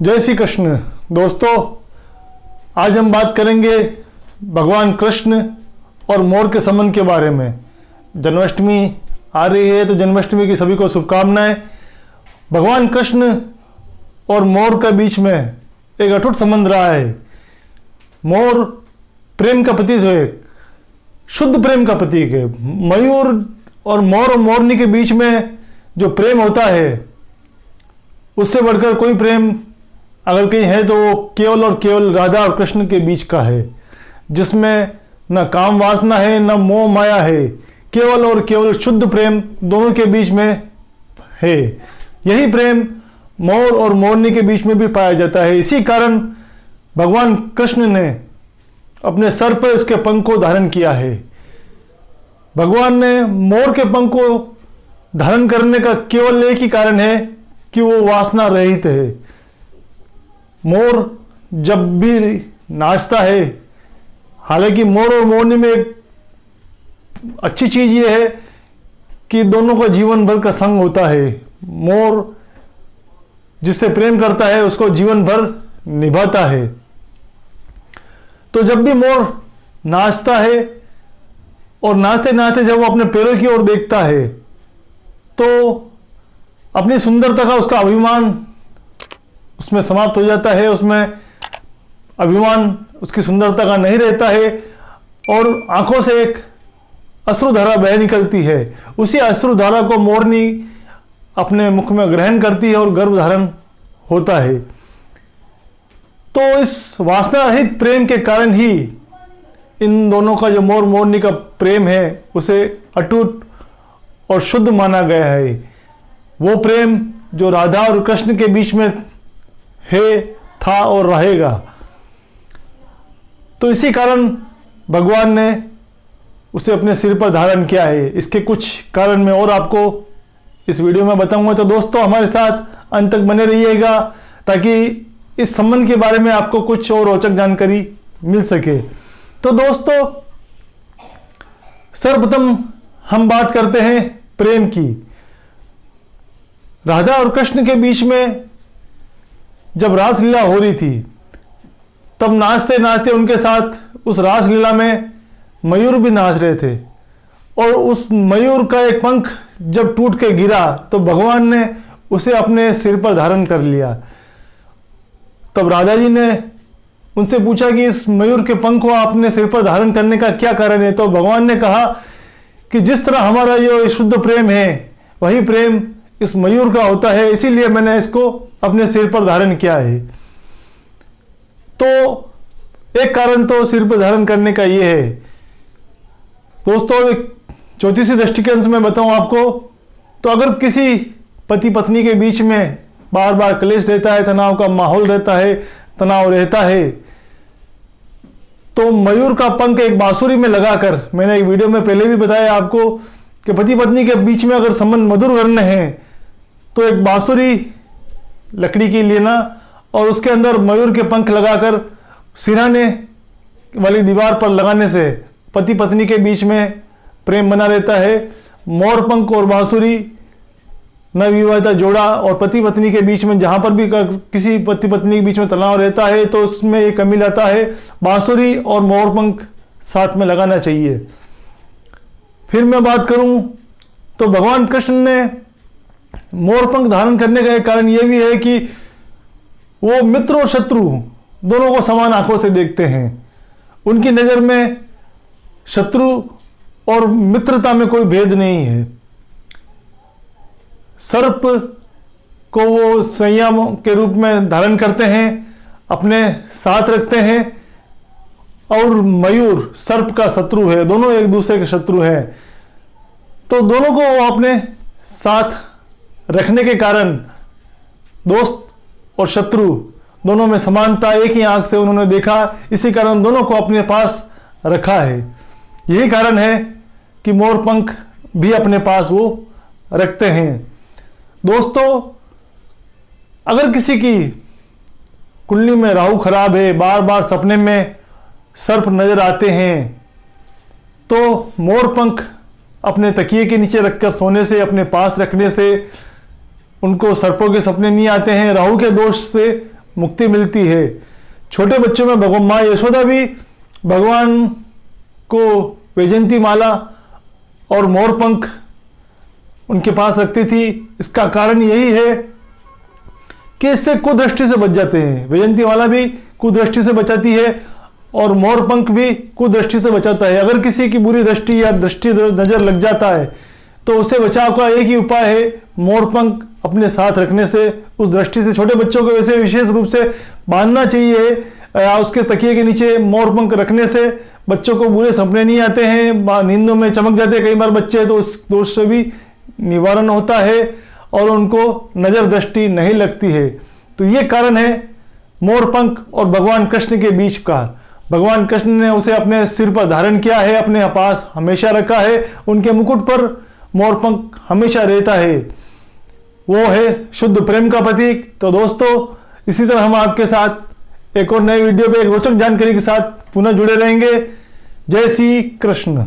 जय श्री कृष्ण। दोस्तों, आज हम बात करेंगे भगवान कृष्ण और मोर के संबंध के बारे में। जन्माष्टमी आ रही है तो जन्माष्टमी की सभी को शुभकामनाएं। भगवान कृष्ण और मोर के बीच में एक अटूट संबंध रहा है। मोर प्रेम का प्रतीक है, शुद्ध प्रेम का प्रतीक है। मयूर और मोर और मोरनी के बीच में जो प्रेम होता है, उससे बढ़कर कोई प्रेम अगर कहीं है तो वो केवल और केवल राधा और कृष्ण के बीच का है, जिसमें न काम वासना है न मोह माया है। केवल और केवल शुद्ध प्रेम दोनों के बीच में है। यही प्रेम मोर और मोरनी के बीच में भी पाया जाता है। इसी कारण भगवान कृष्ण ने अपने सर पर इसके पंख को धारण किया है। भगवान ने मोर के पंख को धारण करने का केवल एक ही कारण है कि वो वासना रहित है। मोर जब भी नाचता है, हालांकि मोर और मोरनी में एक अच्छी चीज ये है कि दोनों का जीवन भर का संग होता है। मोर जिससे प्रेम करता है उसको जीवन भर निभाता है। तो जब भी मोर नाचता है और नाचते नाचते जब वो अपने पैरों की ओर देखता है तो अपनी सुंदरता का उसका अभिमान उसमें समाप्त हो जाता है। उसमें अभिमान उसकी सुंदरता का नहीं रहता है और आंखों से एक अश्रुधारा बह निकलती है। उसी अश्रुधारा को मोरनी अपने मुख में ग्रहण करती है और गर्भधारण होता है। तो इस वासना रहित प्रेम के कारण ही इन दोनों का जो मोर मोरनी का प्रेम है उसे अटूट और शुद्ध माना गया है। वो प्रेम जो राधा और कृष्ण के बीच में है, था और रहेगा। तो इसी कारण भगवान ने उसे अपने सिर पर धारण किया है। इसके कुछ कारण मैं और आपको इस वीडियो में बताऊंगा। तो दोस्तों, हमारे साथ अंत तक बने रहिएगा ताकि इस संबंध के बारे में आपको कुछ और रोचक जानकारी मिल सके। तो दोस्तों, सर्वप्रथम हम बात करते हैं प्रेम की। राधा और कृष्ण के बीच में जब रासलीला हो रही थी, तब नाचते नाचते उनके साथ उस रासलीला में मयूर भी नाच रहे थे। और उस मयूर का एक पंख जब टूट के गिरा तो भगवान ने उसे अपने सिर पर धारण कर लिया। तब राधा जी ने उनसे पूछा कि इस मयूर के पंख को आपने सिर पर धारण करने का क्या कारण है। तो भगवान ने कहा कि जिस तरह हमारा ये शुद्ध प्रेम है, वही प्रेम इस मयूर का होता है, इसीलिए मैंने इसको अपने सिर पर धारण किया है। तो एक कारण तो सिर पर धारण करने का ये है। दोस्तों, एक ज्योतिषी दृष्टिकोण से मैं बताऊं आपको, तो अगर किसी पति पत्नी के बीच में बार बार क्लेश रहता है, तनाव का माहौल रहता है, तनाव रहता है, तो मयूर का पंख एक बांसुरी में लगाकर, मैंने एक वीडियो में पहले भी बताया आपको कि पति पत्नी के बीच में अगर संबंध मधुर करने हैं तो एक बांसुरी लकड़ी की लेना और उसके अंदर मयूर के पंख लगाकर सिरहाने वाली दीवार पर लगाने से पति पत्नी के बीच में प्रेम बना रहता है। मोर पंख और बांसुरी नवविवाहिता जोड़ा और पति पत्नी के बीच में जहां पर भी किसी पति पत्नी के बीच में तनाव रहता है तो उसमें एक कमी लाता है। बांसुरी और मोर पंख साथ में लगाना चाहिए। फिर मैं बात करूं तो भगवान कृष्ण ने मोर पंख धारण करने का एक कारण यह भी है कि वो मित्र और शत्रु दोनों को समान आंखों से देखते हैं। उनकी नजर में शत्रु और मित्रता में कोई भेद नहीं है। सर्प को वो संयम के रूप में धारण करते हैं, अपने साथ रखते हैं, और मयूर सर्प का शत्रु है। दोनों एक दूसरे के शत्रु हैं। तो दोनों को वो अपने साथ रखने के कारण दोस्त और शत्रु दोनों में समानता एक ही आंख से उन्होंने देखा। इसी कारण दोनों को अपने पास रखा है। यही कारण है कि मोर पंख भी अपने पास वो रखते हैं। दोस्तों, अगर किसी की कुंडली में राहु खराब है, बार बार सपने में सर्प नजर आते हैं, तो मोर पंख अपने तकिए के नीचे रखकर सोने से, अपने पास रखने से उनको सर्पों के सपने नहीं आते हैं। राहु के दोष से मुक्ति मिलती है। छोटे बच्चों में भगवान माँ यशोदा भी भगवान को वैजयंती माला और मोरपंख उनके पास रखती थी। इसका कारण यही है कि इससे कुदृष्टि से बच जाते हैं। वैजयंती माला भी कुदृष्टि से बचाती है और मोरपंख भी कुदृष्टि से बचाता है। अगर किसी की बुरी दृष्टि या दृष्टि नजर लग जाता है तो उससे बचाव का एक ही उपाय है, मोरपंख अपने साथ रखने से उस दृष्टि से। छोटे बच्चों को वैसे विशेष रूप से बांधना चाहिए, उसके तकिए के नीचे मोरपंख रखने से बच्चों को बुरे सपने नहीं आते हैं, नींदों में चमक जाते हैं कई बार बच्चे, तो उस दोष से भी निवारण होता है और उनको नजर दृष्टि नहीं लगती है। तो ये कारण है मोरपंख और भगवान कृष्ण के बीच का। भगवान कृष्ण ने उसे अपने सिर पर धारण किया है, अपने पास हमेशा रखा है, उनके मुकुट पर मोरपंख हमेशा रहता है, वो है शुद्ध प्रेम का प्रतीक। तो दोस्तों, इसी तरह हम आपके साथ एक और नए वीडियो पे एक रोचक जानकारी के साथ पुनः जुड़े रहेंगे। जय श्री कृष्ण।